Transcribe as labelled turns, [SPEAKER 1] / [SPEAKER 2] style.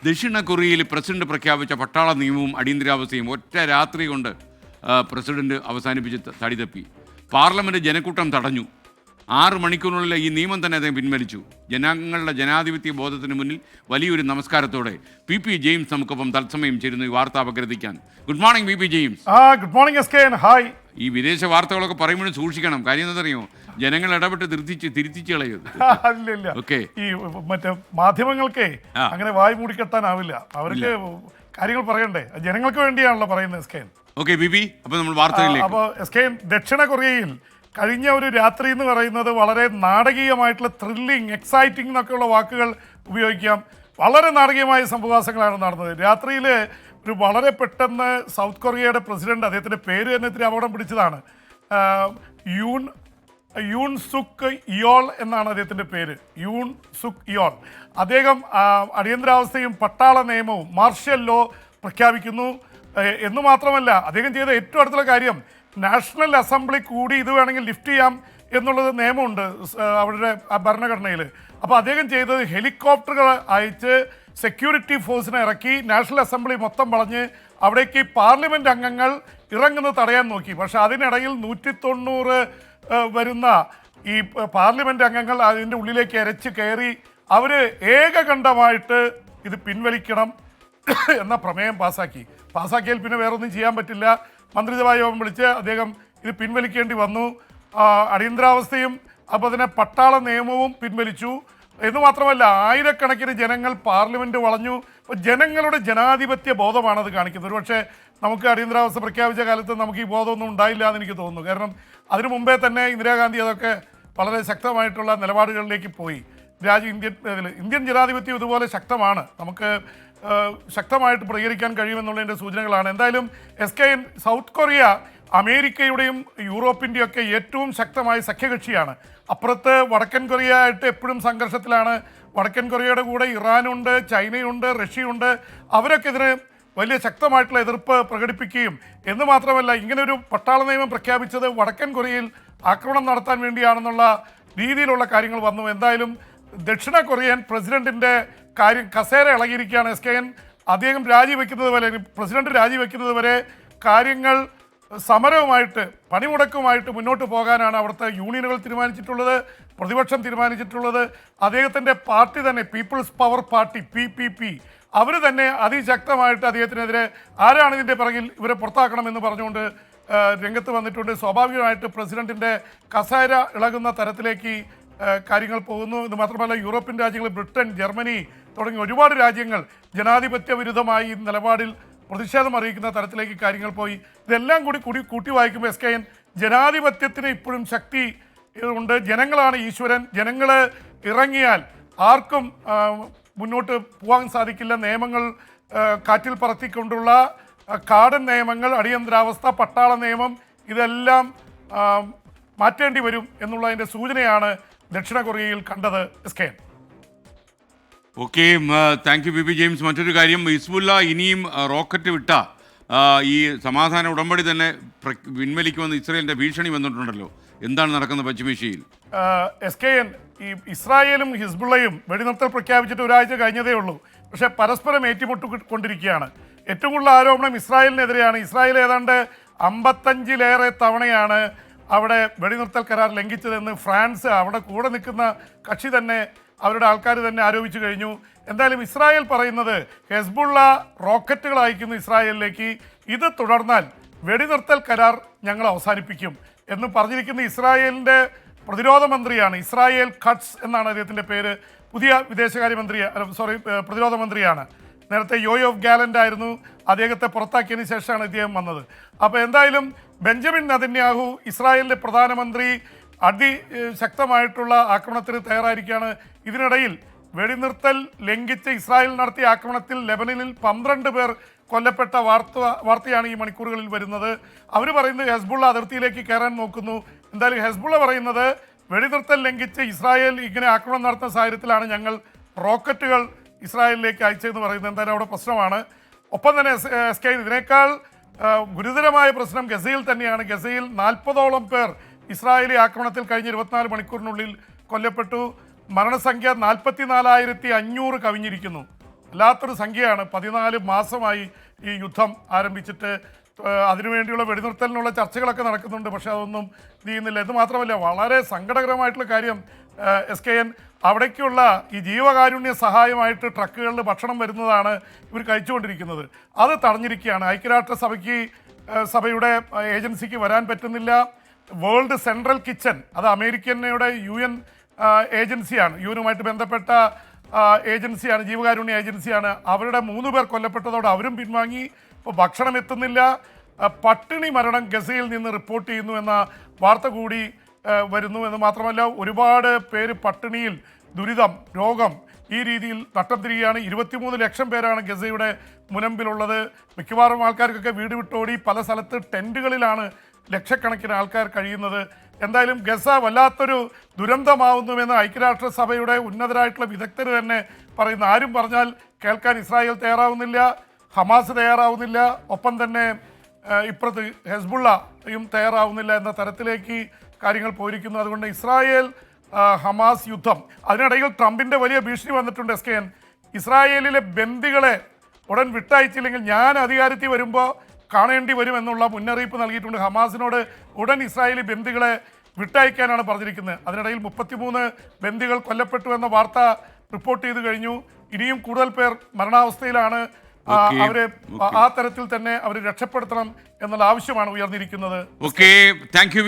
[SPEAKER 1] ദക്ഷിണ കൊറിയയിൽ പ്രസിഡന്റ് പ്രഖ്യാപിച്ച പട്ടാള നിയമവും അടിയന്തരാവസ്ഥയും ഒറ്റ രാത്രി കൊണ്ട് പ്രസിഡന്റ് അവസാനിപ്പിച്ച് തടിതപ്പി. പാർലമെന്റ് ജനക്കൂട്ടം തടഞ്ഞു. 6 മണിക്കൂറിനുള്ളിൽ ഈ നിയമം തന്നെ അദ്ദേഹം പിൻവലിച്ചു. ജനങ്ങളുടെ ജനാധിപത്യ ബോധത്തിന് മുന്നിൽ വലിയൊരു നമസ്കാരത്തോടെ PP ജെയിംസ് നമുക്കൊപ്പം തത്സമയം ചേരുന്നു ഈ വാർത്ത അപഗ്രഥിക്കാൻ. Good morning PP James.
[SPEAKER 2] Good morning SKN. Hi.
[SPEAKER 1] ഈ വിദേശ വാർത്തകളൊക്കെ പറയുമ്പോഴും സൂക്ഷിക്കണം. കാര്യം എന്താണെന്നറിയോ, ജനങ്ങൾ ഇടപെട്ട് തിരുത്തിച്ച് കളയത്.
[SPEAKER 2] ഓക്കെ, ഈ മറ്റേ മാധ്യമങ്ങൾക്ക് അങ്ങനെ വായി മൂടിക്കെട്ടാനാവില്ല. അവർക്ക് കാര്യങ്ങൾ പറയണ്ടേ, ജനങ്ങൾക്ക് വേണ്ടിയാണല്ലോ പറയുന്നത് SKN.
[SPEAKER 1] ഓക്കെ PP, അപ്പോൾ നമ്മൾ വാർത്തകളിലേക്ക്.
[SPEAKER 2] അപ്പോൾ SKN, ദക്ഷിണ കൊറിയയിൽ കഴിഞ്ഞ ഒരു രാത്രി എന്ന് പറയുന്നത് വളരെ നാടകീയമായിട്ടുള്ള ത്രില്ലിംഗ്, എക്സൈറ്റിംഗ് എന്നൊക്കെയുള്ള വാക്കുകൾ ഉപയോഗിക്കാം. വളരെ നാടകീയമായ സംഭവവാസങ്ങളാണ് നടന്നത്. രാത്രിയിൽ ഒരു വളരെ പെട്ടെന്ന് സൗത്ത് കൊറിയയുടെ പ്രസിഡന്റ്, അദ്ദേഹത്തിൻ്റെ പേര് തന്നെ ഇത്തിരി അപകടം പിടിച്ചതാണ്, യൂൺ സുക്ക് ഇയോൾ എന്നാണ് അദ്ദേഹത്തിൻ്റെ പേര്. യൂൺ സുക്ക് ഇയോൾ. അദ്ദേഹം അടിയന്തരാവസ്ഥയും പട്ടാള നിയമവും മാർഷ്യൽ ലോ പ്രഖ്യാപിക്കുന്നു എന്ന് മാത്രമല്ല, അദ്ദേഹം ചെയ്ത ഏറ്റവും അടുത്തുള്ള കാര്യം, നാഷണൽ അസംബ്ലി കൂടി ഇത് വേണമെങ്കിൽ ലിഫ്റ്റ് ചെയ്യാം എന്നുള്ളത് നിയമമുണ്ട് അവരുടെ ഭരണഘടനയിൽ. അപ്പോൾ അദ്ദേഹം ചെയ്തത് ഹെലികോപ്റ്ററുകൾ അയച്ച് സെക്യൂരിറ്റി ഫോഴ്സിനെ ഇറക്കി നാഷണൽ അസംബ്ലി മൊത്തം വളഞ്ഞ് അവിടേക്ക് പാർലമെൻറ്റ് അംഗങ്ങൾ ഇറങ്ങുന്നത് തടയാൻ നോക്കി. പക്ഷേ അതിനിടയിൽ 190 വരുന്ന ഈ പാർലമെൻറ്റ് അംഗങ്ങൾ അതിൻ്റെ ഉള്ളിലേക്ക് ഇരച്ച് കയറി അവർ ഏകകണ്ഠമായിട്ട് ഇത് പിൻവലിക്കണം എന്ന പ്രമേയം പാസ്സാക്കിയാൽ പിന്നെ വേറൊന്നും ചെയ്യാൻ പറ്റില്ല. മന്ത്രിസഭാ യോഗം വിളിച്ച് അദ്ദേഹം ഇത് പിൻവലിക്കേണ്ടി വന്നു. അടിയന്തരാവസ്ഥയും അപ്പോൾ തന്നെ പട്ടാള നിയമവും പിൻവലിച്ചു എന്ന് മാത്രമല്ല, ആയിരക്കണക്കിന് ജനങ്ങൾ പാർലമെൻറ്റ് വളഞ്ഞു. അപ്പോൾ ജനങ്ങളുടെ ജനാധിപത്യ ബോധമാണത് കാണിക്കുന്നത്. പക്ഷേ നമുക്ക് അടിയന്തരാവസ്ഥ പ്രഖ്യാപിച്ച കാലത്ത് നമുക്ക് ഈ ബോധമൊന്നും ഉണ്ടായില്ല എന്ന് എനിക്ക് തോന്നുന്നു. കാരണം അതിനു മുമ്പേ തന്നെ ഇന്ദിരാഗാന്ധി അതൊക്കെ വളരെ ശക്തമായിട്ടുള്ള നിലപാടുകളിലേക്ക് പോയി. ഇന്ത്യൻ ജനാധിപത്യം ഇതുപോലെ ശക്തമാണ്, നമുക്ക് ശക്തമായിട്ട് പ്രതികരിക്കാൻ കഴിയുമെന്നുള്ളതിൻ്റെ സൂചനകളാണ്. എന്തായാലും SKN, സൗത്ത് കൊറിയ അമേരിക്കയുടെയും യൂറോപ്പിൻ്റെയൊക്കെ ഏറ്റവും ശക്തമായ സഖ്യകക്ഷിയാണ്. അപ്പുറത്ത് വടക്കൻ കൊറിയ ആയിട്ട് എപ്പോഴും സംഘർഷത്തിലാണ്. വടക്കൻ കൊറിയയുടെ കൂടെ ഇറാനുണ്ട്, ചൈനയുണ്ട്, റഷ്യയുണ്ട്. അവരൊക്കെ ഇതിന് വലിയ ശക്തമായിട്ടുള്ള എതിർപ്പ് പ്രകടിപ്പിക്കുകയും എന്ന് മാത്രമല്ല, ഇങ്ങനൊരു പട്ടാള നിയമം പ്രഖ്യാപിച്ചത് വടക്കൻ കൊറിയയിൽ ആക്രമണം നടത്താൻ വേണ്ടിയാണെന്നുള്ള രീതിയിലുള്ള കാര്യങ്ങൾ വന്നു. എന്തായാലും ദക്ഷിണ കൊറിയൻ പ്രസിഡന്റിൻ്റെ കാര്യം കസേര ഇളകിയിരിക്കുകയാണ് SKN. അദ്ദേഹം രാജിവെക്കുന്നത് വരെ, പ്രസിഡന്റ് രാജിവെക്കുന്നത് വരെ കാര്യങ്ങൾ സമരവുമായിട്ട്, പണിമുടക്കുമായിട്ട് മുന്നോട്ട് പോകാനാണ് അവിടുത്തെ യൂണിയനുകൾ തീരുമാനിച്ചിട്ടുള്ളത്, പ്രതിപക്ഷം തീരുമാനിച്ചിട്ടുള്ളത്. അദ്ദേഹത്തിൻ്റെ പാർട്ടി തന്നെ, പീപ്പിൾസ് പവർ പാർട്ടി PPP, അവർ തന്നെ അതിശക്തമായിട്ട് അദ്ദേഹത്തിനെതിരെ ആരാണ് ഇതിൻ്റെ പിറകിൽ, ഇവരെ പുറത്താക്കണമെന്ന് പറഞ്ഞുകൊണ്ട് രംഗത്ത് വന്നിട്ടുണ്ട്. സ്വാഭാവികമായിട്ട് പ്രസിഡന്റിൻ്റെ കസേര ഇളകുന്ന തരത്തിലേക്ക് കാര്യങ്ങൾ പോകുന്നു. ഇത് മാത്രമല്ല, യൂറോപ്യൻ രാജ്യങ്ങൾ, ബ്രിട്ടൻ, ജർമ്മനി തുടങ്ങി ഒരുപാട് രാജ്യങ്ങൾ ജനാധിപത്യ വിരുദ്ധമായി നിലപാടിൽ പ്രതിഷേധം അറിയിക്കുന്ന തരത്തിലേക്ക് കാര്യങ്ങൾ പോയി. ഇതെല്ലാം കൂട്ടി വായിക്കുമ്പോൾ SKN, ജനാധിപത്യത്തിന് ഇപ്പോഴും ശക്തി ഉണ്ട്. ജനങ്ങളാണ് ഈശ്വരൻ. ജനങ്ങൾ ഇറങ്ങിയാൽ ആർക്കും മുന്നോട്ട് പോകാൻ സാധിക്കില്ല. നിയമങ്ങൾ കാറ്റിൽ പറത്തിക്കൊണ്ടുള്ള കാടൻ നിയമങ്ങൾ, അടിയന്തരാവസ്ഥ, പട്ടാള നിയമം, ഇതെല്ലാം മാറ്റേണ്ടി വരും എന്നുള്ളതിൻ്റെ സൂചനയാണ് ദക്ഷിണ കൊറിയയിൽ കണ്ടത് SKN.
[SPEAKER 1] Okay, thank you PP James. മറ്റൊരു കാര്യം, ഹിസ്ബുല്ല ഇനിയും റോക്കറ്റ് വിട്ട ഈ സമാധാന ഉടമ്പടി തന്നെ പിൻവലിക്കുമെന്ന് ഇസ്രായേലിൻ്റെ ഭീഷണി വന്നിട്ടുണ്ടല്ലോ. എന്താണ് നടക്കുന്നത് പശ്ചിമേഷ്യയിൽ?
[SPEAKER 2] SKN, ഈ ഇസ്രായേലും ഹിസ്ബുള്ളയും വെടിനിർത്തൽ പ്രഖ്യാപിച്ചിട്ട് ഒരാഴ്ച കഴിഞ്ഞതേ ഉള്ളൂ. പക്ഷേ പരസ്പരം ഏറ്റുമുട്ടിക്കൊണ്ടിരിക്കുകയാണ്. ഏറ്റവും കൂടുതൽ ആരോപണം ഇസ്രായേലിനെതിരെയാണ്. ഇസ്രായേൽ ഏതാണ്ട് 55-ലേറെ തവണയാണ് അവിടെ വെടിനിർത്തൽ കരാർ ലംഘിച്ചതെന്ന് ഫ്രാൻസ്, അവിടെ കൂടെ നിൽക്കുന്ന കക്ഷി തന്നെ, അവരുടെ ആൾക്കാർ തന്നെ ആരോപിച്ചു കഴിഞ്ഞു. എന്തായാലും ഇസ്രായേൽ പറയുന്നത് ഹെസ്ബുള്ള റോക്കറ്റുകൾ അയക്കുന്നു ഇസ്രായേലിലേക്ക്, ഇത് തുടർന്നാൽ വെടിനിർത്തൽ കരാർ ഞങ്ങൾ അവസാനിപ്പിക്കും എന്ന് പറഞ്ഞിരിക്കുന്ന ഇസ്രായേലിൻ്റെ പ്രതിരോധ മന്ത്രിയാണ്. ഇസ്രായേൽ കട്സ് എന്നാണ് അദ്ദേഹത്തിൻ്റെ പേര്. പുതിയ പ്രതിരോധ മന്ത്രിയാണ്. നേരത്തെ യോയോഫ് ഗാലൻ്റ് ആയിരുന്നു. അദ്ദേഹത്തെ പുറത്താക്കിയതിന് ശേഷമാണ് ഇദ്ദേഹം വന്നത്. അപ്പോൾ എന്തായാലും ബെഞ്ചമിൻ നെതന്യാഹു, ഇസ്രായേലിൻ്റെ പ്രധാനമന്ത്രി, അതിശക്തമായിട്ടുള്ള ആക്രമണത്തിന് തയ്യാറായിരിക്കുകയാണ്. ഇതിനിടയിൽ വെടിനിർത്തൽ ലംഘിച്ച് ഇസ്രായേൽ നടത്തിയ ആക്രമണത്തിൽ ലെബനനിൽ 12 പേർ കൊല്ലപ്പെട്ട വാർത്തയാണ് ഈ മണിക്കൂറുകളിൽ വരുന്നത്. അവർ പറയുന്നത് ഹെസ്ബുള്ള അതിർത്തിയിലേക്ക് കയറാൻ നോക്കുന്നു. എന്തായാലും ഹെസ്ബുള്ള പറയുന്നത് വെടിനിർത്തൽ ലംഘിച്ച് ഇസ്രായേൽ ഇങ്ങനെ ആക്രമണം നടത്തുന്ന സാഹചര്യത്തിലാണ് ഞങ്ങൾ റോക്കറ്റുകൾ ഇസ്രായേലിലേക്ക് അയച്ചതെന്ന് പറയുന്നത്. എന്തായാലും അവിടെ പ്രശ്നമാണ്. ഒപ്പം തന്നെ SKN, ഇതിനേക്കാൾ ഗുരുതരമായ പ്രശ്നം ഗസയിൽ തന്നെയാണ്. ഗസയിൽ 40ഓളം പേർ ഇസ്രായേലി ആക്രമണത്തിൽ കഴിഞ്ഞ 24 മണിക്കൂറിനുള്ളിൽ കൊല്ലപ്പെട്ടു. മരണസംഖ്യ 44,500 കവിഞ്ഞിരിക്കുന്നു. വല്ലാത്തൊരു സംഖ്യയാണ്. 14 മാസമായി ഈ യുദ്ധം ആരംഭിച്ചിട്ട്. അതിനുവേണ്ടിയുള്ള വെടിനിർത്തലിനുള്ള ചർച്ചകളൊക്കെ നടക്കുന്നുണ്ട്, പക്ഷേ അതൊന്നും ചെയ്യുന്നില്ല. എന്ന് മാത്രമല്ല, വളരെ സങ്കടകരമായിട്ടുള്ള കാര്യം SKN, അവിടേക്കുള്ള ഈ ജീവകാരുണ്യ സഹായമായിട്ട് ട്രക്കുകളിൽ ഭക്ഷണം വരുന്നതാണ് ഇവർ കഴിച്ചുകൊണ്ടിരിക്കുന്നത്. അത് തടഞ്ഞിരിക്കുകയാണ്. സഭയുടെ ഏജൻസിക്ക് വരാൻ പറ്റുന്നില്ല. വേൾഡ് സെൻട്രൽ കിച്ചൺ, അത് അമേരിക്കയുടെ UN ഏജൻസിയാണ്, യുനുമായിട്ട് ബന്ധപ്പെട്ട ഏജൻസിയാണ്, ജീവകാരുണ്യ ഏജൻസിയാണ്. അവരുടെ 3 പേർ കൊല്ലപ്പെട്ടതോടെ അവരും പിൻവാങ്ങി. ഇപ്പോൾ ഭക്ഷണം എത്തുന്നില്ല. പട്ടിണി മരണം ഗസയിൽ നിന്ന് റിപ്പോർട്ട് ചെയ്യുന്നു എന്ന വാർത്ത കൂടി വരുന്നു. എന്ന് മാത്രമല്ല, ഒരുപാട് പേര് പട്ടിണിയിൽ, ദുരിതം, രോഗം, ഈ രീതിയിൽ നട്ടം തിരികെയാണ്. 23 ലക്ഷം പേരാണ് ഗസയുടെ മുനമ്പിലുള്ളത്. മിക്കവാറും ആൾക്കാർക്കൊക്കെ വീട് വിട്ടോടി പല സ്ഥലത്ത് ടെൻറ്റുകളിലാണ് ലക്ഷക്കണക്കിന് ആൾക്കാർ കഴിയുന്നത്. എന്തായാലും ഗസ വല്ലാത്തൊരു ദുരന്തമാവുന്നുവെന്ന് ഐക്യരാഷ്ട്രസഭയുടെ ഉന്നതരായിട്ടുള്ള വിദഗ്ധർ തന്നെ പറയുന്നു. ആരും പറഞ്ഞാൽ കേൾക്കാൻ ഇസ്രായേൽ തയ്യാറാവുന്നില്ല, ഹമാസ് തയ്യാറാവുന്നില്ല, ഒപ്പം തന്നെ ഇപ്പുറത്ത് ഹെസ്ബുള്ളയും തയ്യാറാവുന്നില്ല എന്ന തരത്തിലേക്ക് കാര്യങ്ങൾ പോയിരിക്കുന്നു. അതുകൊണ്ട് ഇസ്രായേൽ ഹമാസ് യുദ്ധം, അതിനിടയിൽ ട്രംപിൻ്റെ വലിയ ഭീഷണി വന്നിട്ടുണ്ട്. SKN, ഇസ്രായേലിലെ ബന്ദികളെ ഉടൻ വിട്ടയച്ചില്ലെങ്കിൽ ഞാൻ അധികാരത്തിൽ വരുമ്പോൾ കാണേണ്ടി വരുമെന്നുള്ള മുന്നറിയിപ്പ് നൽകിയിട്ടുണ്ട്. ഹമാസിനോട് ഉടൻ ഇസ്രായേലി ബന്ദികളെ വിട്ടയക്കാനാണ് പറഞ്ഞിരിക്കുന്നത്. അതിനിടയിൽ 33 ബന്ദികൾ കൊല്ലപ്പെട്ടു എന്ന വാർത്ത റിപ്പോർട്ട് ചെയ്ത് കഴിഞ്ഞു. ഇനിയും കൂടുതൽ പേർ മരണാവസ്ഥയിലാണ്. അവരെ ആ തരത്തിൽ തന്നെ അവർ രക്ഷപ്പെടുത്തണം എന്നുള്ള ആവശ്യമാണ് ഉയർന്നിരിക്കുന്നത്.
[SPEAKER 1] Okay, thank you.